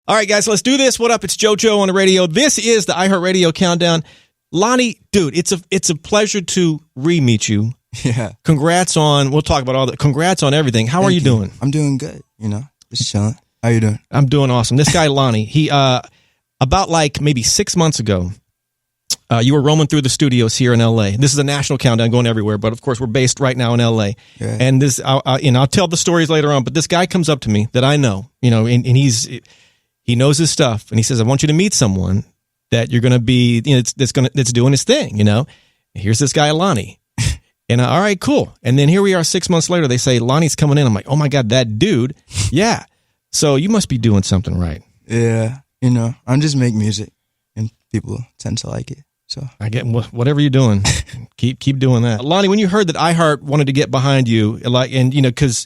All right, guys, let's do this. What up? It's JoJo on the radio. This is the iHeartRadio Countdown. Lonnie, dude, it's a pleasure to re-meet you. Yeah. Congrats on, we'll talk about all that. Congrats on everything. How are you doing? I'm doing good, just chilling. How you doing? I'm doing awesome. This guy, Lonnie, he, about like maybe 6 months ago, you were roaming through the studios here in LA. This is a national countdown going everywhere, but of course we're based right now in LA. Yeah. And this, I'll tell the stories later on, but this guy comes up to me that I know, and he knows his stuff, and he says, I want you to meet someone that you're going to be, that's doing his thing, Here's this guy, Lonnie. And all right, cool. And then here we are 6 months later, they say, Lonnie's coming in. I'm like, oh my God, that dude. Yeah. So you must be doing something right. Yeah. I just make music and people tend to like it. So I get whatever you're doing, keep doing that. Lonnie, when you heard that iHeart wanted to get behind you, because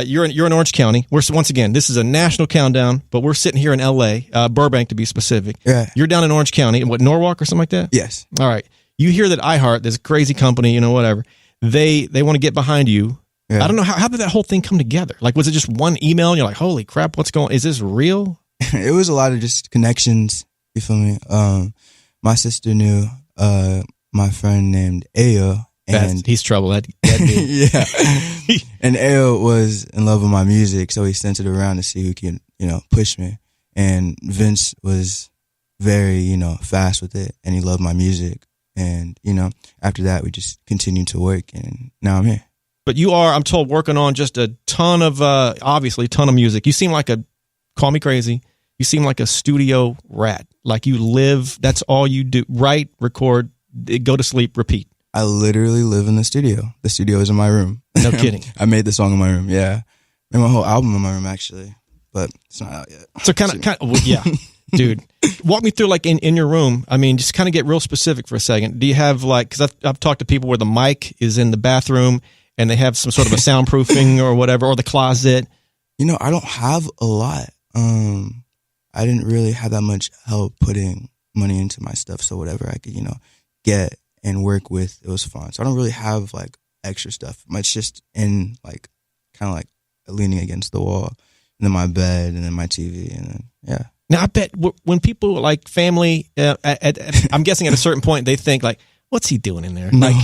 you're in Orange County. Once again, this is a national countdown, but we're sitting here in LA, Burbank to be specific. Yeah. You're down in Orange County, Norwalk or something like that? Yes. All right. You hear that iHeart, this crazy company, whatever, they want to get behind you. Yeah. I don't know, how did that whole thing come together? Like, was it just one email and you're like, holy crap, what's going on? Is this real? It was a lot of just connections. You feel me? My sister knew my friend named Ayo. And he's trouble. That yeah. And Ayo was in love with my music, so he sent it around to see who can, push me. And Vince was very, fast with it, and he loved my music. And, after that, we just continued to work, and now I'm here. But you are, I'm told, working on just a ton of, obviously, a ton of music. You seem like call me crazy, you seem like a studio rat. Like you live, that's all you do. Write, record, go to sleep, repeat. I literally live in the studio. The studio is in my room. No kidding. I made the song in my room, yeah. I made my whole album in my room, actually, but it's not out yet. So kind of, yeah. Dude, walk me through like in your room. I mean, just kind of get real specific for a second. Do you have because I've talked to people where the mic is in the bathroom and they have some sort of a soundproofing or whatever, or the closet? I don't have a lot. I didn't really have that much help putting money into my stuff. So whatever I could, get and work with, it was fun. So I don't really have like extra stuff. It's just in like kind of like leaning against the wall, and then my bed, and then my TV, and then yeah. Now I bet when people like family, I'm guessing at a certain point they think like, what's he doing in there? Like,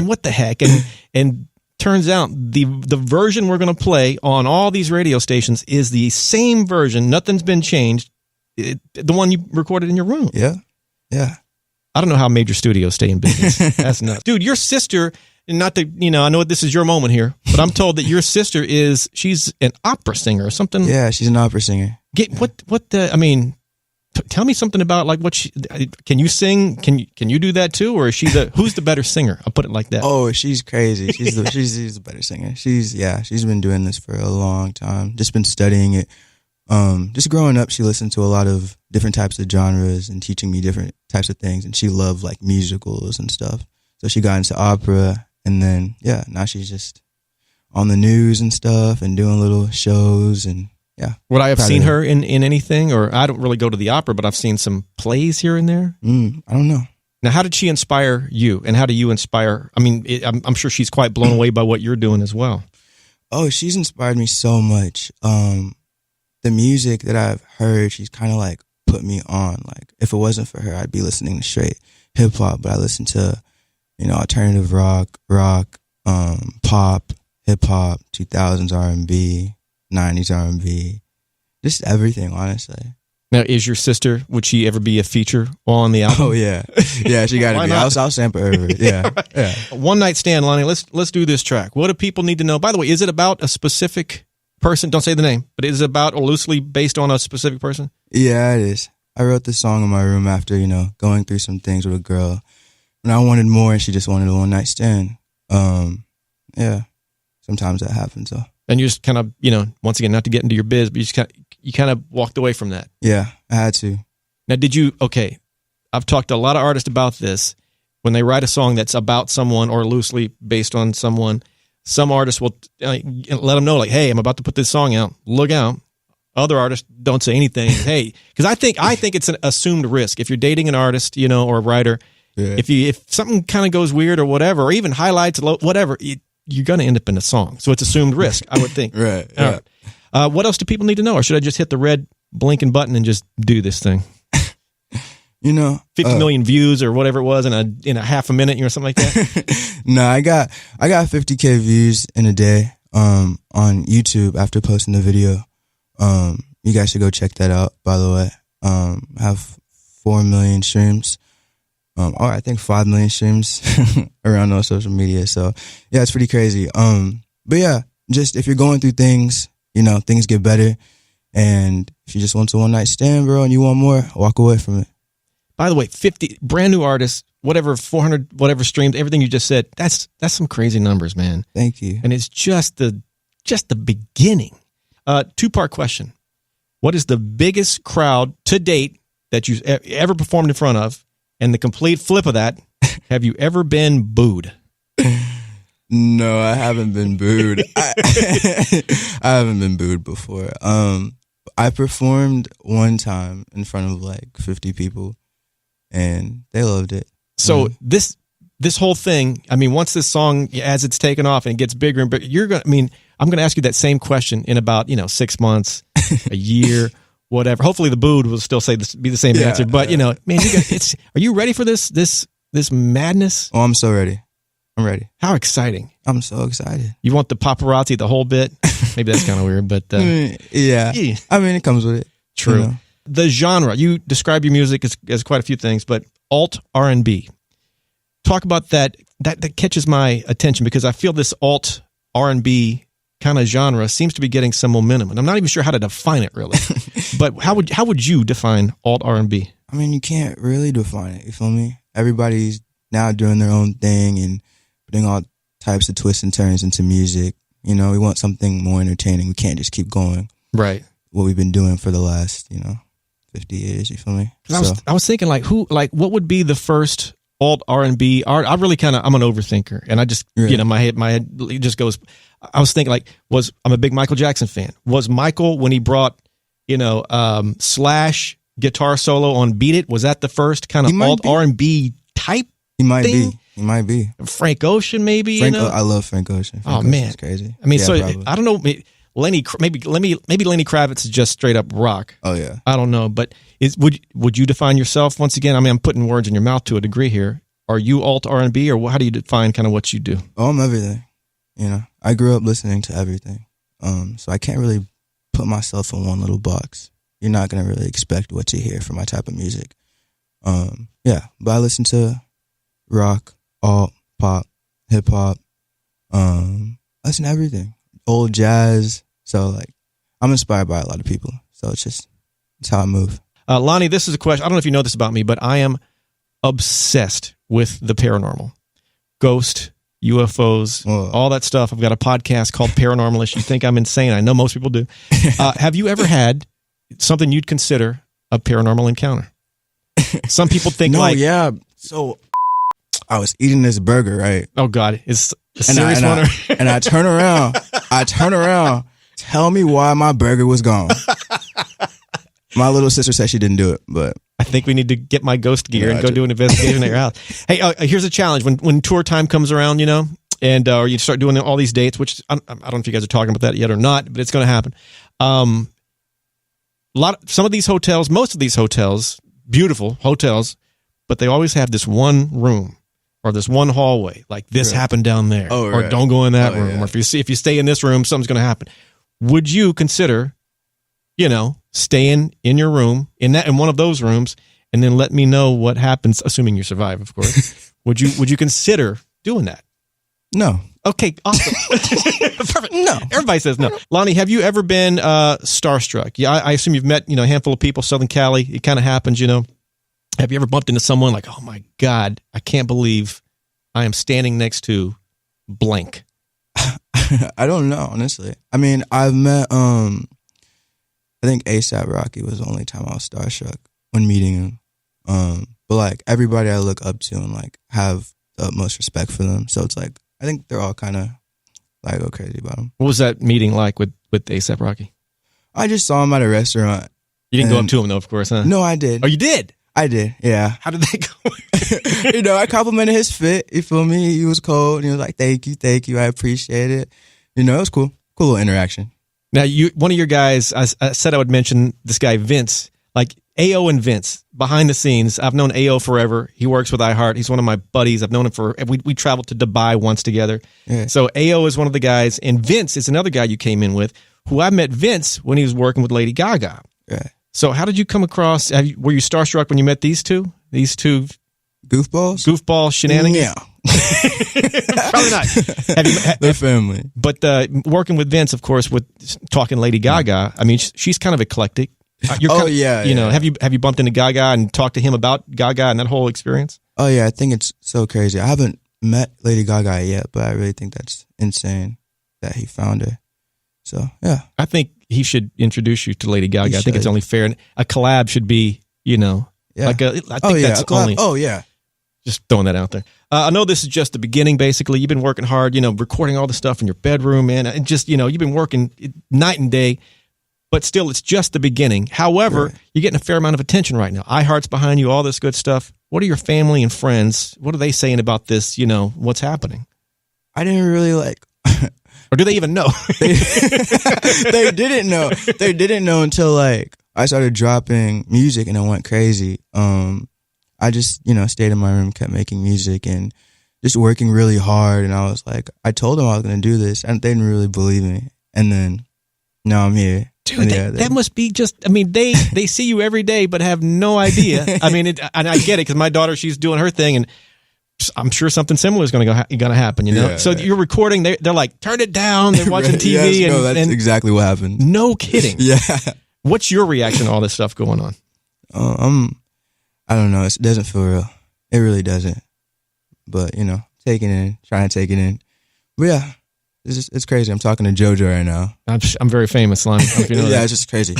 what the heck? And turns out the version we're going to play on all these radio stations is the same version. Nothing's been changed. The one you recorded in your room. Yeah. Yeah. I don't know how major studios stay in business. That's nuts. Dude, your sister, not to, I know this is your moment here, but I'm told that your sister she's an opera singer or something. Yeah, she's an opera singer. Tell me something about like can you sing? Can you do that too? Or is who's the better singer? I'll put it like that. Oh, she's crazy. She's the better singer. She's been doing this for a long time. Just been studying it. Just growing up, she listened to a lot of different types of genres and teaching me different types of things. And she loved like musicals and stuff. So she got into opera, and then, yeah, now she's just on the news and stuff and doing little shows. And yeah. Would I have seen her in anything? Or I don't really go to the opera, but I've seen some plays here and there. I don't know. Now, how did she inspire you? And how do you inspire? I mean, I'm sure she's quite blown away by what you're doing as well. Oh, she's inspired me so much. The music that I've heard, she's kind of like put me on. Like if it wasn't for her, I'd be listening to straight hip hop. But I listen to, alternative rock, pop, hip hop, 2000s R&B, 90s R&B, just everything. Honestly. Now, is your sister? Would she ever be a feature on the album? Oh yeah, yeah. She got to be. I'll sample her. Yeah, yeah. One Night Stand, Lonnie. Let's do this track. What do people need to know? By the way, is it about a specific person? Don't say the name, but is it about or loosely based on a specific person? Yeah, it is. I wrote this song in my room after, going through some things with a girl, and I wanted more, and she just wanted a one night stand. Yeah, sometimes that happens. So. And you just kind of, once again, not to get into your biz, but you kind of walked away from that. Yeah, I had to. Now, I've talked to a lot of artists about this. When they write a song that's about someone or loosely based on someone, some artists will let them know, like, hey, I'm about to put this song out. Look out. Other artists don't say anything. Hey, because I think it's an assumed risk. If you're dating an artist, or a writer, yeah. If something kind of goes weird or whatever, or even highlights, whatever, you're going to end up in a song. So it's assumed risk, I would think. Right. All right. What else do people need to know? Or should I just hit the red blinking button and just do this thing? 50 million views or whatever it was in a half a minute or something like that. No, I got 50K views in a day on YouTube after posting the video. You guys should go check that out, by the way. I have 4 million streams. Or I think 5 million streams around on social media. So yeah, it's pretty crazy. But yeah, just if you're going through things, things get better. And if you just want a one night stand, bro, and you want more, walk away from it. By the way, 50 brand new artists, whatever, 400, whatever streams, everything you just said, that's some crazy numbers, man. Thank you. And it's just the beginning. 2-part question. What is the biggest crowd to date that you've ever performed in front of? And the complete flip of that, have you ever been booed? No, I haven't been booed. I haven't been booed before. I performed one time in front of like 50 people. And they loved it. So this whole thing, I mean, once this song, as it's taken off and it gets bigger and bigger, I'm going to ask you that same question in about, 6 months, a year, whatever. Hopefully the booed will still be the same answer. But, man, are you ready for this madness? Oh, I'm so ready. I'm ready. How exciting. I'm so excited. You want the paparazzi the whole bit? Maybe that's kind of weird, but. Yeah. I mean, it comes with it. True. The genre, you describe your music as quite a few things, but alt R&B. Talk about that. That catches my attention because I feel this alt R&B kind of genre seems to be getting some momentum, and I'm not even sure how to define it really. But how would you define alt R&B? I mean, you can't really define it. You feel me? Everybody's now doing their own thing and putting all types of twists and turns into music. We want something more entertaining. We can't just keep going. Right. What we've been doing for the last, 50 years, you feel me? I was thinking what would be the first alt R&B art? I'm an overthinker, and I just, my head just goes, I was thinking I'm a big Michael Jackson fan. Was Michael, when he brought, Slash guitar solo on Beat It, was that the first kind of alt R&B type He might thing? Be. Frank Ocean, maybe, I love Frank Ocean. Oh, man. It's crazy. I mean, probably. I don't know, Lenny, maybe Lenny Kravitz is just straight up rock. Oh yeah. I don't know, but would you define yourself once again? I mean, I'm putting words in your mouth to a degree here. Are you alt R&B, or how do you define kind of what you do? Oh, I'm everything. I grew up listening to everything. So I can't really put myself in one little box. You're not gonna really expect what you hear from my type of music. But I listen to rock, alt, pop, hip hop. I listen to everything. Old jazz. So I'm inspired by a lot of people. So it's how I move. Lonnie, this is a question. I don't know if you know this about me, but I am obsessed with the paranormal. Ghost, UFOs, all that stuff. I've got a podcast called Paranormalish. You think I'm insane. I know most people do. Have you ever had something you'd consider a paranormal encounter? Some people think yeah. So I was eating this burger, right? Oh God, it's a serious one. And I turn around. Tell me why my burger was gone. My little sister said she didn't do it, but I think we need to get my ghost gear and go do an investigation at your house. Hey, here's a challenge. When tour time comes around, and or you start doing all these dates, which I don't know if you guys are talking about that yet or not, but it's going to happen. Some of these hotels, most of these hotels, beautiful hotels, but they always have this one room or this one hallway, like this happened down there, or don't go in that room, or if you stay in this room, something's going to happen. Would you consider, staying in your room in one of those rooms, and then let me know what happens, assuming you survive, of course? Would you consider doing that? No. Okay, awesome. Perfect. No. Everybody says no. Lonnie, have you ever been starstruck? Yeah, I assume you've met, a handful of people, Southern Cali. It kind of happens, Have you ever bumped into someone like, oh my God, I can't believe I am standing next to blank? I don't know, honestly. I mean, I've met, I think A$AP Rocky was the only time I was starstruck when meeting him. But everybody I look up to and have the utmost respect for them. So it's I think they're all kind of go crazy about him. What was that meeting like with A$AP Rocky? I just saw him at a restaurant. You didn't go up to him though, of course, huh? No, I did. Oh, you did? I did, yeah. How did that go? I complimented his fit. You feel me? He was cold. And he was like, thank you. I appreciate it. It was cool. Cool little interaction. Now, one of your guys, I said I would mention this guy, Vince, like AO and Vince, behind the scenes. I've known AO forever. He works with iHeart. He's one of my buddies. I've known him we traveled to Dubai once together. Yeah. So AO is one of the guys, and Vince is another guy you came in with, who I met Vince when he was working with Lady Gaga. Yeah. So how did you come across, were you starstruck when you met these two? These two goofball shenanigans? Yeah. Probably not. They're family. But working with Vince, of course, with talking Lady Gaga, I mean, she's kind of eclectic. Have you bumped into Gaga and talked to him about Gaga and that whole experience? Oh yeah, I think it's so crazy. I haven't met Lady Gaga yet, but I really think that's insane that he found her. So yeah, I think he should introduce you to Lady Gaga. I think it's only fair, and a collab should be, like I think that's only. Oh yeah. Just throwing that out there. I know this is just the beginning, basically. You've been working hard, recording all the stuff in your bedroom, man. And just, you've been working night and day, but still, it's just the beginning. However, You're getting a fair amount of attention right now. iHeart's behind you, all this good stuff. What are your family and friends? What are they saying about this, what's happening? I didn't really or do they even know? They didn't know. They didn't know until I started dropping music and it went crazy. I just, stayed in my room, kept making music and just working really hard. And I was like, I told them I was going to do this and they didn't really believe me. And then now I'm here. Dude, that must be they see you every day, but have no idea. I mean, and I get it because my daughter, she's doing her thing and I'm sure something similar is going to happen, Yeah, so you're recording, they're like, turn it down. They're watching TV. Yes, that's exactly what happened. No kidding. Yeah. What's your reaction to all this stuff going on? I don't know. It doesn't feel real. It really doesn't. But, taking it in, trying to take it in. But yeah, it's crazy. I'm talking to JoJo right now. I'm very famous, Lonnie. I don't know if you know that. It's just crazy.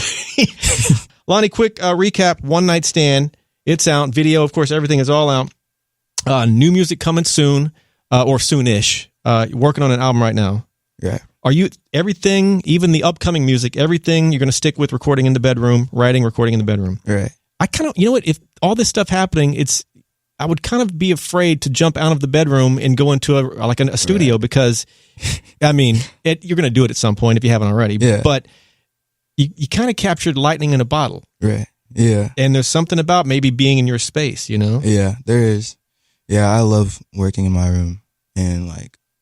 Lonnie, quick recap. One Night Stand. It's out. Video, of course, everything is all out. New music coming soon, or soonish. Working on an album right now. Yeah. Are you, everything, even the upcoming music, everything you're going to stick with recording in the bedroom, writing, recording in the bedroom? Right. I kind of, if all this stuff happening, I would kind of be afraid to jump out of the bedroom and go into a studio because, you're going to do it at some point if you haven't already. Yeah. But you kind of captured lightning in a bottle. Right. Yeah. And there's something about maybe being in your space, Yeah, there is. Yeah, I love working in my room and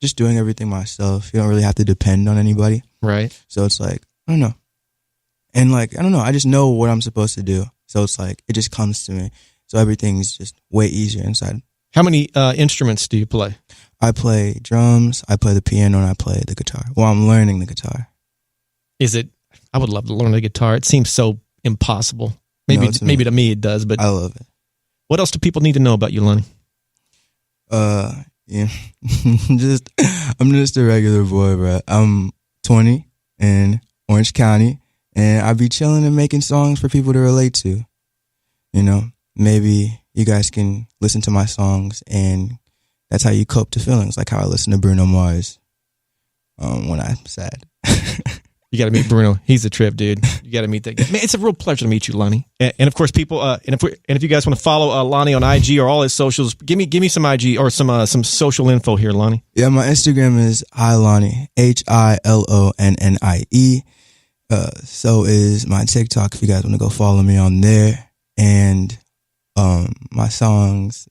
just doing everything myself. You don't really have to depend on anybody. Right. So it's I don't know. And I don't know, I just know what I'm supposed to do. So it's it just comes to me. So everything's just way easier inside. How many instruments do you play? I play drums, I play the piano, and I play the guitar. Well, I'm learning the guitar. I would love to learn the guitar. It seems so impossible. Maybe to me it does, but I love it. What else do people need to know about you, Lonnie? Yeah. I'm just a regular boy, bro. I'm 20 in Orange County. And I be chilling and making songs for people to relate to. Maybe you guys can listen to my songs and that's how you cope to feelings, like how I listen to Bruno Mars when I'm sad. You got to meet Bruno. He's a trip, dude. You got to meet that guy. Man, it's a real pleasure to meet you, Lonnie. And of course, people. And if you guys want to follow Lonnie on IG or all his socials, give me some IG or some social info here, Lonnie. Yeah, my Instagram is HiLonnie, HILONNIE. So is my TikTok if you guys want to go follow me on there. And my songs,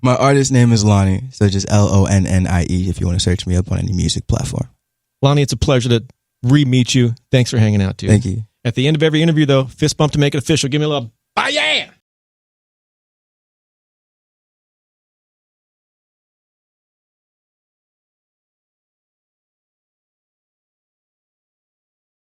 my artist name is Lonnie, so just LONNIE if you want to search me up on any music platform. Lonnie, it's a pleasure to re-meet you. Thanks for hanging out, dude. Thank you. At the end of every interview, though, fist bump to make it official. Give me a little, yeah!